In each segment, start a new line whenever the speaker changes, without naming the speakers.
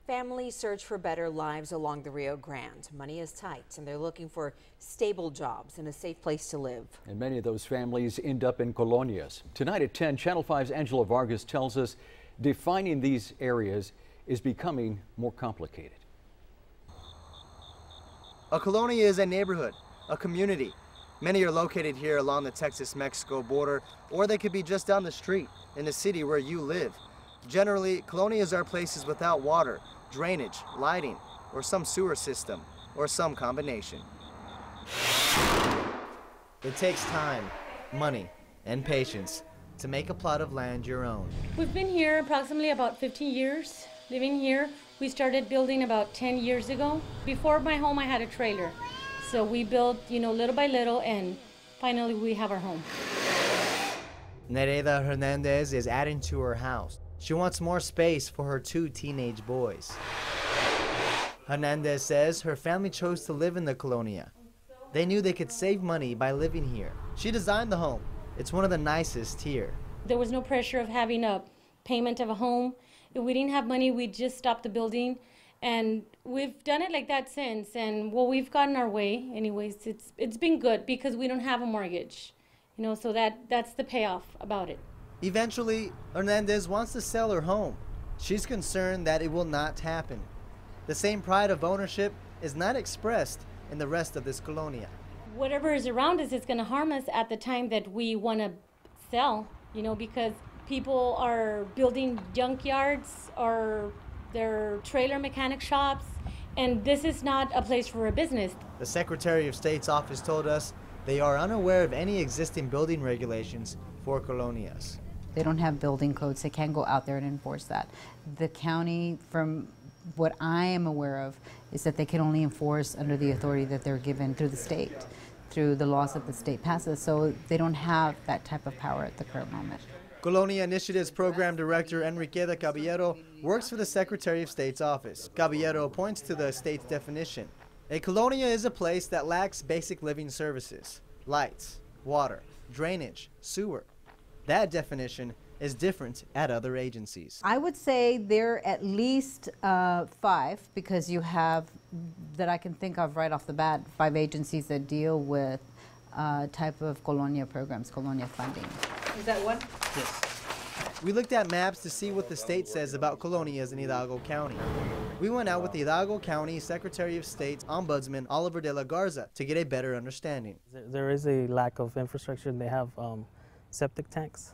Families search for better lives along the Rio Grande. Money is tight, and they're looking for stable jobs and a safe place to live.
And many of those families end up in Colonias. Tonight at 10, Channel 5's Angela Vargas tells us defining these areas is becoming more complicated.
A colonia is a neighborhood, a community. Many are located here along the Texas-Mexico border, or they could be just down the street in the city where you live. Generally, colonias are places without water, drainage, lighting, or some sewer system, or some combination. It takes time, money, and patience to make a plot of land your own.
We've been here approximately about 15 years, living here. We started building about 10 years ago. Before my home, I had a trailer. So we built, little by little, and finally we have our home.
Nereida Hernandez is adding to her house. She wants more space for her 2 teenage boys. Hernandez says her family chose to live in the colonia. They knew they could save money by living here. She designed the home. It's one of the nicest here.
There was no pressure of having a payment of a home. If we didn't have money, we just stopped the building. And we've done it like that since. And we've gotten our way anyways. It's been good because we don't have a mortgage. So that's the payoff about it.
Eventually, Hernandez wants to sell her home. She's concerned that it will not happen. The same pride of ownership is not expressed in the rest of this colonia.
Whatever is around us is going to harm us at the time that we want to sell, because people are building junkyards or their trailer mechanic shops, and this is not a place for a business.
The Secretary of State's office told us they are unaware of any existing building regulations for colonias.
They don't have building codes. They can't go out there and enforce that. The county, from what I am aware of, is that they can only enforce under the authority that they're given through the state, through the laws that the state passes. So they don't have that type of power at the current moment.
Colonia Initiatives Program Director Enriqueta Caballero works for the Secretary of State's office. Caballero points to the state's definition. A colonia is a place that lacks basic living services: lights, water, drainage, sewer. That definition is different at other agencies.
I would say there are at least 5, because you have, that I can think of right off the bat, 5 agencies that deal with type of colonia programs, colonia funding.
Is that one?
Yes. We looked at maps to see what the state says about colonias in Hidalgo County. We went out with the Hidalgo County Secretary of State's Ombudsman Oliver de la Garza to get a better understanding.
There is a lack of infrastructure. They have septic tanks,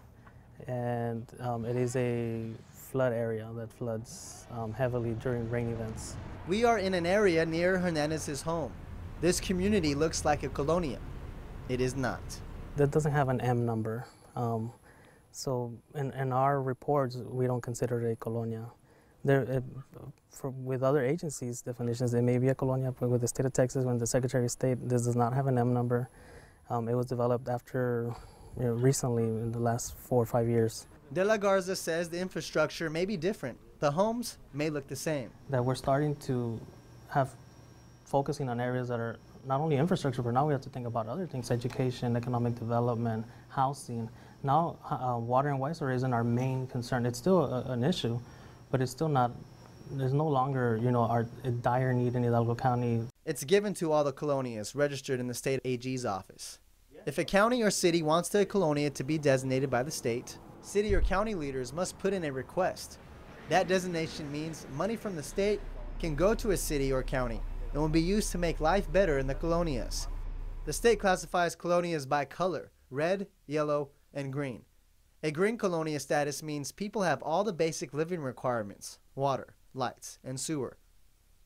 and it is a flood area that floods heavily during rain events.
We are in an area near Hernandez's home. This community looks like a colonia. It is not.
That doesn't have an M number. So in our reports, we don't consider it a colonia. With other agencies' definitions, it may be a colonia, but with the state of Texas, when the Secretary of State, this does not have an M number. It was developed after recently, in the last 4 or 5 years.
De la Garza says the infrastructure may be different. The homes may look the same.
That we're starting to have focusing on areas that are not only infrastructure, but now we have to think about other things: education, economic development, housing. Now, water and wastewater isn't our main concern. It's still an issue, but it's still not. There's no longer, a dire need in Hidalgo County.
It's given to all the colonias registered in the state AG's office. If a county or city wants a colonia to be designated by the state, city or county leaders must put in a request. That designation means money from the state can go to a city or county and will be used to make life better in the colonias. The state classifies colonias by color: red, yellow, and green. A green colonia status means people have all the basic living requirements: water, lights, and sewer.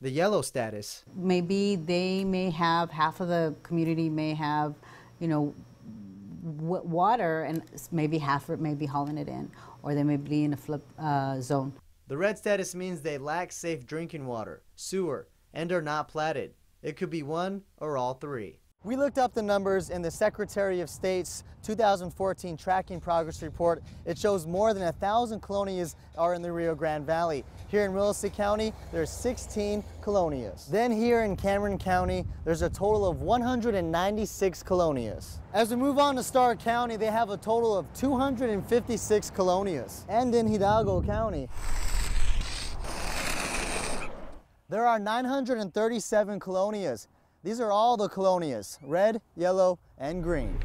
The yellow status:
maybe they may have, half of the community may have, water, and maybe half of it may be hauling it in, or they may be in a flip zone.
The red status means they lack safe drinking water, sewer, and are not platted. It could be one or all 3. We looked up the numbers in the Secretary of State's 2014 Tracking Progress Report. It shows more than 1,000 colonias are in the Rio Grande Valley. Here in Willacy County, there's 16 colonias. Then here in Cameron County, there's a total of 196 colonias. As we move on to Starr County, they have a total of 256 colonias. And in Hidalgo County, There are 937 colonias. These are all the colonias, red, yellow, and green.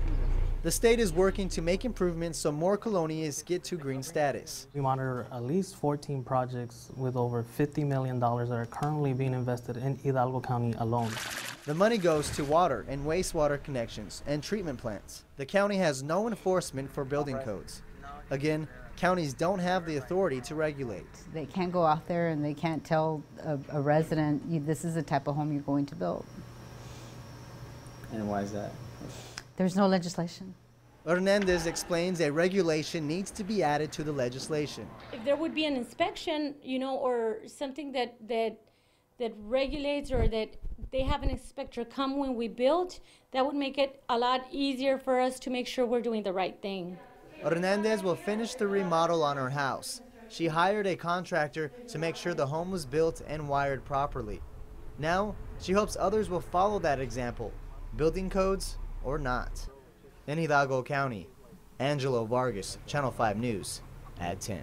The state is working to make improvements so more colonias get to green status.
We monitor at least 14 projects with over $50 million that are currently being invested in Hidalgo County alone.
The money goes to water and wastewater connections and treatment plants. The county has no enforcement for building codes. Again, counties don't have the authority to regulate.
They can't go out there and they can't tell a resident, this is the type of home you're going to build.
And why is that?
There's no legislation.
Hernandez explains a regulation needs to be added to the legislation.
If there would be an inspection, or something that regulates, or that they have an inspector come when we build, that would make it a lot easier for us to make sure we're doing the right thing.
Hernandez will finish the remodel on her house. She hired a contractor to make sure the home was built and wired properly. Now, she hopes others will follow that example, building codes or not. In Hidalgo County, Angelo Vargas, Channel 5 News at 10.